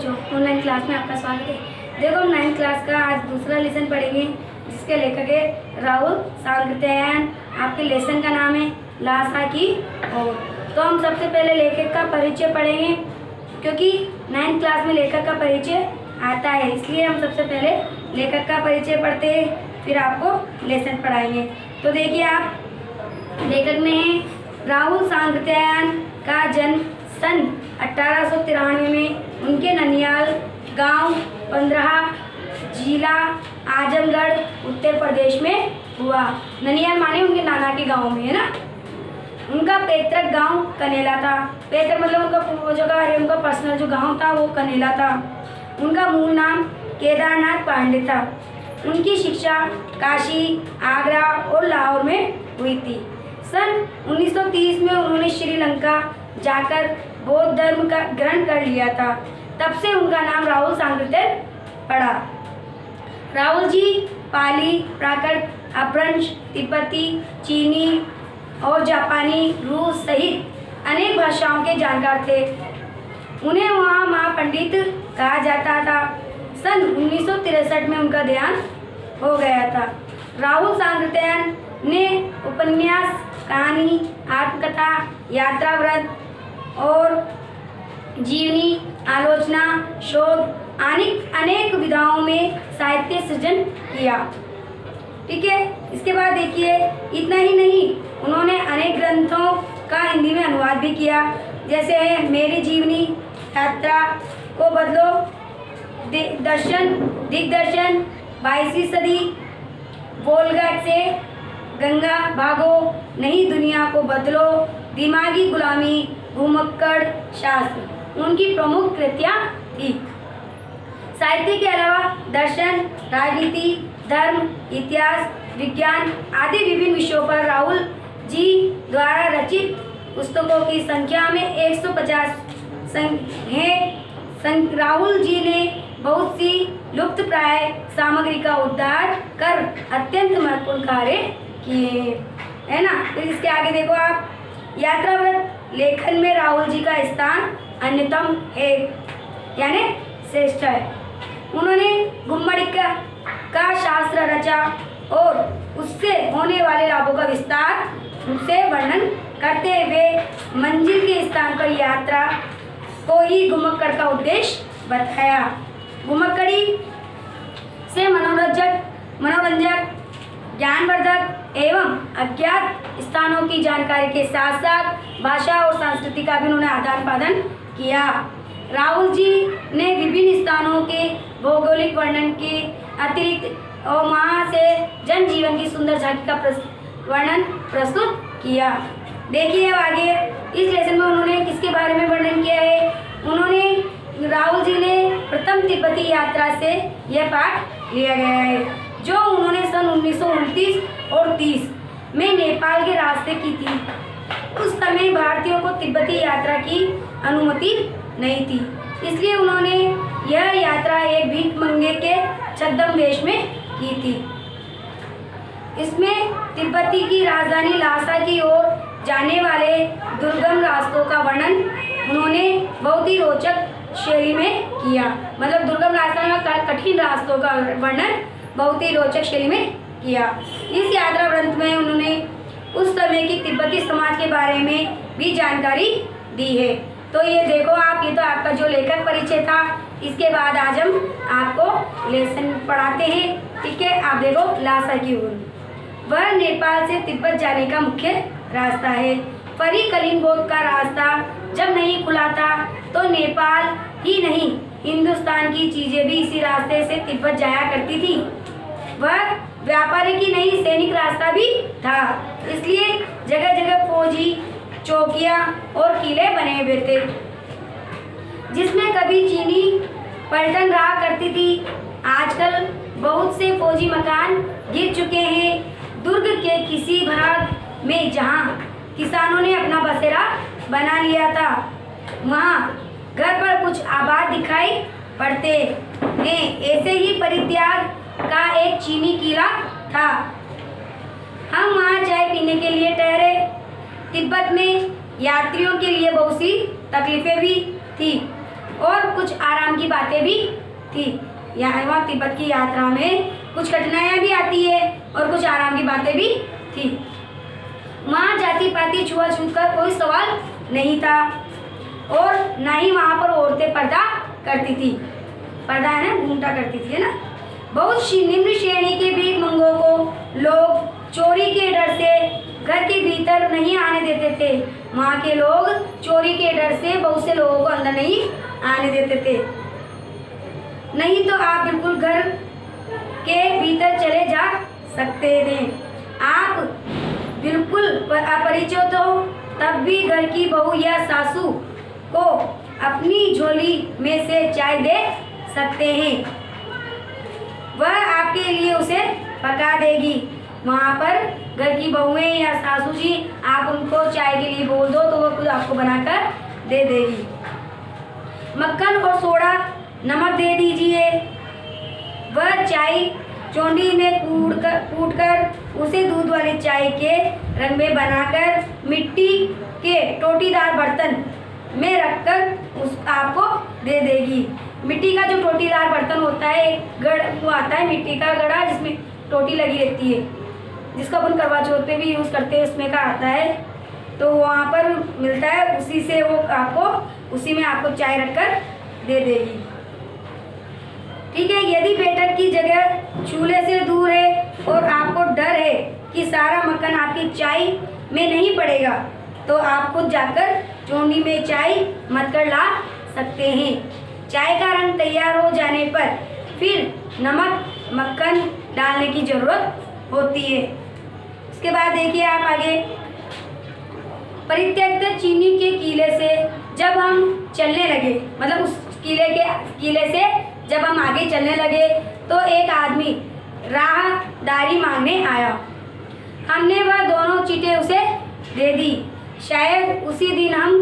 बच्चों, online class में आपका स्वागत है। देखो, हम 9th क्लास का आज दूसरा लेसन पढ़ेंगे जिसके लेखक है राहुल सांकृत्यायन। आपके लेसन का नाम है लासा की ओर। तो हम सबसे पहले लेखक का परिचय पढ़ेंगे क्योंकि 9th क्लास में लेखक का परिचय आता है, इसलिए हम सबसे पहले लेखक का परिचय पढ़ते हैं, फिर आपको लेसन पढ़ाएंगे। तो देखिए, आप लेखक में है राहुल सांकृत्यायन का जन्म सन 1893 में उनके ननियाल गांव 15 जिला आजमगढ़ उत्तर प्रदेश में हुआ। ननियाल माने उनके नाना के गांव में, है ना। उनका पैतृक गांव कनेला था। पैतृक मतलब उनका पूर्वजों का उनका पर्सनल जो गांव था वो कनेला था। उनका मूल नाम केदारनाथ पांडे था। उनकी शिक्षा काशी, आगरा और लाहौर में हुई थी। सन 1930 में उन्होंने श्रीलंका जाकर बौद्ध धर्म का ग्रहण कर लिया था। तब से उनका नाम राहुल सांकृत्यायन पड़ा। राहुल जी पाली, प्राकृत, अपभ्रंश, तिब्बती, चीनी और जापानी, रूस सहित अनेक भाषाओं के जानकार थे। उन्हें वहाँ महापंडित कहा जाता था। सन 1963 में उनका देहांत हो गया था। राहुल सांकृत्यायन ने उपन्यास, कहानी, आत्मकथा, यात्रा व्रत और जीवनी, आलोचना, शोध अनेक विधाओं में साहित्य सृजन किया। ठीक है, इसके बाद देखिए, इतना ही नहीं, उन्होंने अनेक ग्रंथों का हिंदी में अनुवाद भी किया, जैसे है मेरी जीवनी, यात्रा को बदलो, दिग्दर्शन, 22वीं सदी, वोल्गा से गंगा भागो, नई दुनिया को बदलो, दिमागी गुलामी, भूमक्कड़ शास्त्र उनकी प्रमुख कृतियाँ थी। साहित्य के अलावा दर्शन, राजनीति, धर्म, इतिहास, विज्ञान आदि विभिन्न विषयों पर राहुल जी द्वारा रचित पुस्तकों की संख्या में 150 है। राहुल जी ने बहुत सी लुप्तप्राय सामग्री का उद्धार कर अत्यंत महत्वपूर्ण कार्य किए, है ना। फिर इसके आगे देखो आप, यात्रा व्रत लेखन में राहुल जी का स्थान अन्यतम है, यानी श्रेष्ठ है। उन्होंने गुम्मडिका का शास्त्र रचा और उससे होने वाले लाभों का विस्तार से वर्णन करते हुए मंजिल के स्थान पर यात्रा को ही गुम्मक्कड़ का उद्देश्य बताया। गुम्मक्कड़ी से मनोरंजक, ज्ञानवर्धक एवं अज्ञात स्थानों की जानकारी के साथ साथ भाषा और संस्कृति का भी उन्होंने आदान प्रदान किया। राहुल जी ने विभिन्न स्थानों के भौगोलिक वर्णन के अतिरिक्त और वहाँ से जनजीवन की सुंदर झांकी का वर्णन प्रस्तुत किया। देखिए अब आगे इस लेसन में उन्होंने किसके बारे में वर्णन किया है। उन्होंने राहुल जी ने प्रथम तिब्बती यात्रा से यह पाठ लिया गया है, जो उन्होंने सन 1929 और 30 में नेपाल के रास्ते की थी। उस समय भारतीयों को तिब्बती यात्रा की अनुमति नहीं थी, इसलिए उन्होंने यह यात्रा एक भीख मंगे के छद्म वेश में की थी। इसमें तिब्बती की राजधानी लासा की ओर जाने वाले दुर्गम रास्तों का वर्णन उन्होंने बहुत ही रोचक शैली में किया। मतलब दुर्गम रास्ता में कठिन रास्तों का वर्णन बहुत ही रोचक शैली में किया। इस यात्रा ग्रंथ में उन्होंने उस समय की तिब्बती समाज के बारे में भी जानकारी दी है। तो ये देखो आप, ये तो आपका जो लेखक परिचय था। इसके बाद आज हम आपको लेसन पढ़ाते हैं। ठीक है, आप देखो, लासा की ओर वह नेपाल से तिब्बत जाने का मुख्य रास्ता है। परी कलिंगोट का रास्ता जब नहीं खुला था तो नेपाल ही नहीं, हिंदुस्तान की चीजें भी इसी रास्ते से तिब्बत जाया करती थी। वह व्यापारी की नहीं, सैनिक रास्ता भी था, इसलिए जगह जगह फौजी चौकियां और किले बने हुए थे, जिसमें कभी चीनी पलटन रहा करती थी। आजकल बहुत से फौजी मकान गिर चुके हैं। दुर्ग के किसी भाग में जहां किसानों ने अपना बसेरा बना लिया था, वहां घर पर कुछ आबाद दिखाई पड़ते हैं। ऐसे ही परित्याग का एक चीनी किला था। हम वहां चाय पीने के लिए ठहरे। तिब्बत में यात्रियों के लिए बहुत सी तकलीफें भी थी और कुछ आराम की बातें भी थी। वहाँ तिब्बत की यात्रा में कुछ कठिनाइयाँ भी आती है और कुछ आराम की बातें भी थी। वहाँ जाति पाति छुआछूत का कोई सवाल नहीं था और ना ही वहाँ पर औरतें पर्दा करती थी। पर्दा है ना, घूमटा करती थी, है ना। बहुत निम्न श्रेणी के भीखमंगों को लोग चोरी के डर से घर के भीतर नहीं आने देते थे। वहाँ के लोग चोरी के डर से बहुत से लोगों को अंदर नहीं आने देते थे। नहीं तो आप बिल्कुल घर के भीतर चले जा सकते थे। आप बिल्कुल अपरिचित हो तब भी घर की बहू या सासू को अपनी झोली में से चाय दे सकते हैं। वह आपके लिए उसे पका देगी। वहाँ पर घर की बहुएं या सासू जी, आप उनको चाय के लिए बोल दो तो वो खुद आपको बनाकर दे देगी। मक्खन और सोडा नमक दे दीजिए। वह चाय चोंडी में कूट कर उसे दूध वाली चाय के रंग में बनाकर मिट्टी के टोटीदार बर्तन में रखकर उस आपको दे देगी। मिट्टी का जो टोटीदार बर्तन होता है, एक गड़ वो आता है मिट्टी का गड़ा जिसमें टोटी लगी रहती है, जिसको अपन करवा चौथ पे भी यूज़ करते हैं, उसमें का आता है। तो वहाँ पर मिलता है, उसी से वो आपको उसी में आपको चाय रखकर दे देगी। ठीक है। यदि बैठक की जगह चूल्हे से दूर है और आपको डर है कि सारा मक्खन आपकी चाय में नहीं पड़ेगा तो आप खुद जाकर चोंडी में चाय मत कर ला सकते हैं। चाय का रंग तैयार हो जाने पर फिर नमक मक्खन डालने की ज़रूरत होती है। इसके बाद देखिए आप आगे, परित्यक्त चीनी के किले से जब हम चलने लगे, मतलब उस किले से जब हम आगे चलने लगे तो एक आदमी राहदारी मांगने आया। हमने वह दोनों चीटें उसे दे दी। शायद उसी दिन हम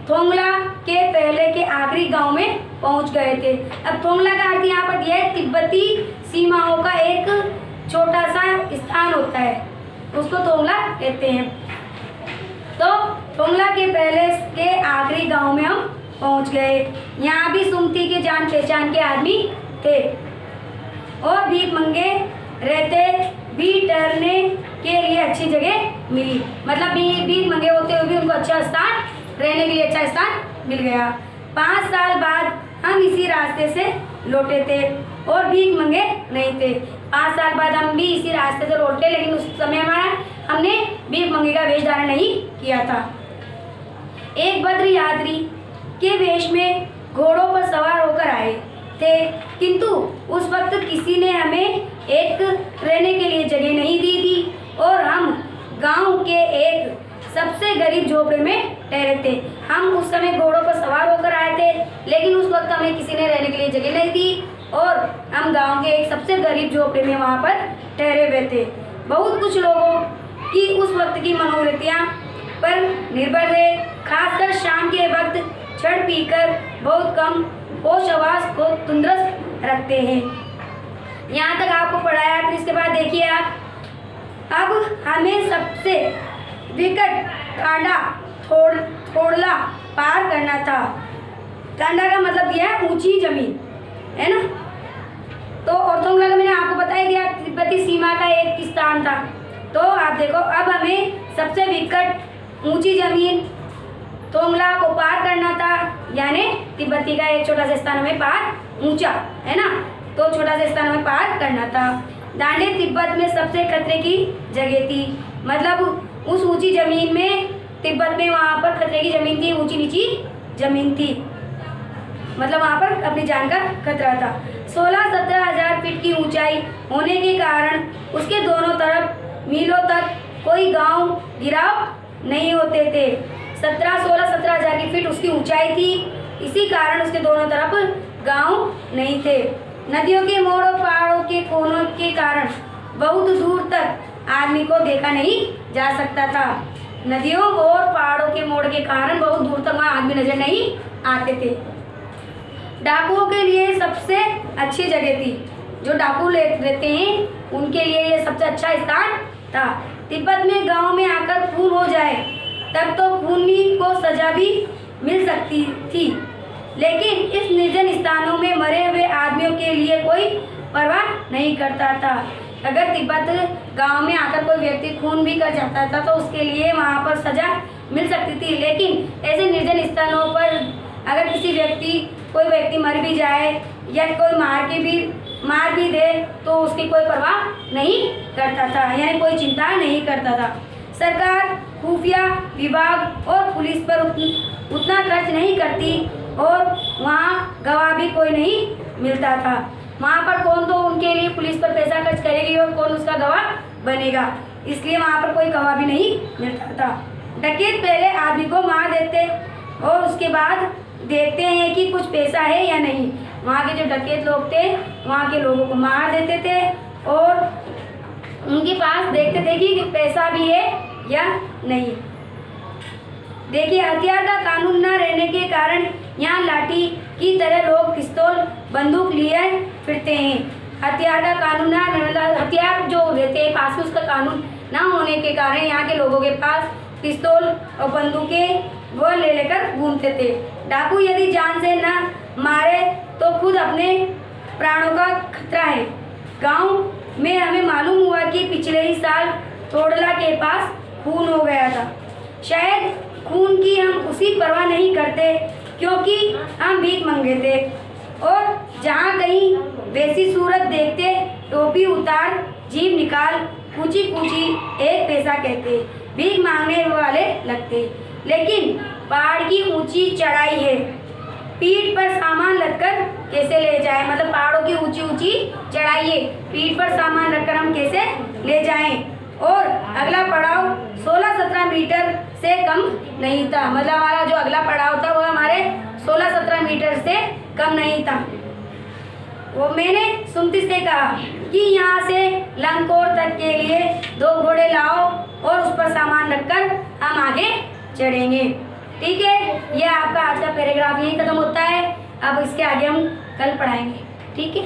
थोंगला के पहले के आखिरी गांव में पहुंच गए थे। अब थोंगला का अर्थ यहाँ पर यह तिब्बती सीमाओं का एक छोटा सा स्थान होता है, उसको थोंगला कहते हैं। तो थोंगला के पहले के आखिरी गांव में हम पहुंच गए। यहाँ भी सुमती के जान पहचान के आदमी थे और भीख मंगे रहते भी ठहरने के लिए अच्छी जगह मिली। मतलब भीख मंगे होते हुए भी उनको अच्छा स्थान, रहने के लिए अच्छा स्थान मिल गया। 5 साल बाद हम इसी रास्ते से लौटे थे और भीख मंगे नहीं थे। 5 साल बाद हम भी इसी रास्ते से लौटे, लेकिन उस समय हमने भीख मंगे का वेश धारण नहीं किया था। एक बद्र यात्री के वेश में घोड़ों पर सवार होकर आए थे, किंतु उस वक्त किसी ने हमें एक रहने के लिए जगह नहीं दी थी और हम गांव के एक सबसे गरीब झोपड़े में ठहरे थे। हम उस समय घोड़ों पर सवार होकर आए थे, लेकिन उस वक्त हमें किसी ने रहने के लिए जगह नहीं दी और हम गांव के एक सबसे गरीब झोपड़े में वहाँ पर ठहरे हुए थे। बहुत कुछ लोगों की उस वक्त की मनोवृत्तियाँ पर निर्भर है, खासकर शाम के वक्त छड़ पीकर बहुत कम होश आवास को तंदुरुस्त रखते हैं। यहाँ तक आपको पढ़ाया। फिर इसके बाद देखिए आप, अब हमें सबसे विकट टांडा थोड़ला पार करना था। टांडा का मतलब यह है ऊंची जमीन, है ना। तो और थोंगला का मैंने आपको बता ही दिया, तिब्बती सीमा का एक स्थान था। तो आप देखो, अब हमें सबसे विकट ऊंची जमीन थोंगला को पार करना था, यानी तिब्बती का एक छोटा सा स्थान हमें पार, ऊंचा है ना, तो छोटा सा स्थान हमें पार करना था। दांडे तिब्बत में सबसे खतरे की जगह थी, मतलब उस ऊंची जमीन में, तिब्बत में वहाँ पर खतरे की जमीन थी, ऊंची नीची जमीन थी, मतलब वहाँ पर अपनी जान का खतरा था। 16-17 हजार फीट की ऊंचाई होने के कारण उसके दोनों तरफ मीलों तक कोई गांव गिराव नहीं होते थे। 16-17 हजार की फीट उसकी ऊंचाई थी, इसी कारण उसके दोनों तरफ गांव नहीं थे। नदियों के मोड़ और पहाड़ों के कोनों के कारण बहुत दूर तक आदमी को देखा नहीं जा सकता था। नदियों और पहाड़ों के मोड़ के कारण बहुत दूर तक वहाँ आदमी नजर नहीं आते थे। डाकुओं के लिए सबसे अच्छी जगह थी, जो डाकू रहते हैं उनके लिए ये सबसे अच्छा स्थान था। तिब्बत में गांव में आकर खून हो जाए तब तो खूनी को सजा भी मिल सकती थी, लेकिन इस निर्जन स्थानों मरे हुए आदमियों के लिए कोई परवाह नहीं करता था। अगर तिब्बत गांव में आकर कोई व्यक्ति खून भी कर जाता था तो उसके लिए वहां पर सजा मिल सकती थी, लेकिन ऐसे निर्जन स्थानों पर अगर कोई व्यक्ति मर भी जाए या कोई मार भी दे तो उसकी कोई परवाह नहीं करता था, यानी कोई चिंता नहीं करता था। सरकार खुफिया विभाग और पुलिस पर उतना खर्च नहीं करती और वहाँ गवाह भी कोई नहीं मिलता था। वहाँ पर कौन तो उनके लिए पुलिस पर पैसा खर्च करेगी और कौन उसका गवाह बनेगा, इसलिए वहाँ पर कोई गवाह भी नहीं मिलता था। डकैत पहले आदमी को मार देते और उसके बाद देखते हैं कि कुछ पैसा है या नहीं। वहाँ के जो डकैत लोग थे वहाँ के लोगों को मार देते थे और उनके पास देखते थे कि पैसा भी है या नहीं। देखिए, हथियार का कानून न रहने के कारण यहाँ लाठी की तरह लोग पिस्तौल बंदूक लिए फिरते हैं। हथियार का कानून हथियार जो रहते हैं पास में, उसका कानून न होने के कारण यहाँ के लोगों के पास पिस्तौल और बंदूकें वो ले लेकर घूमते थे। डाकू यदि जान से न मारे तो खुद अपने प्राणों का खतरा है। गांव में हमें मालूम हुआ कि पिछले ही साल तोड़ला के पास खून हो गया था। शायद खून की हम उसी परवाह नहीं करते क्योंकि हम भीख मंगे थे और जहाँ कहीं वैसी सूरत देखते टोपी उतार जीभ निकाल पूछी पूछी एक पैसा कहते, भीख मांगने वाले लगते। लेकिन पहाड़ की ऊंची चढ़ाई है, पीठ पर सामान रखकर कैसे ले जाएं, मतलब पहाड़ों की ऊंची ऊंची चढ़ाई है, पीठ पर सामान रखकर हम कैसे ले जाएं। और अगला पड़ाव 16-17 मीटर से कम नहीं था, मतलब हमारा जो अगला पड़ाव था वो हमारे 16-17 मीटर से कम नहीं था। वो मैंने सुमति से कहा कि यहाँ से लंकोर तक के लिए 2 घोड़े लाओ और उस पर सामान रखकर हम आगे चढ़ेंगे। ठीक है, यह आपका आज का पैराग्राफ यही खत्म होता है। अब इसके आगे हम कल पढ़ाएंगे। ठीक है।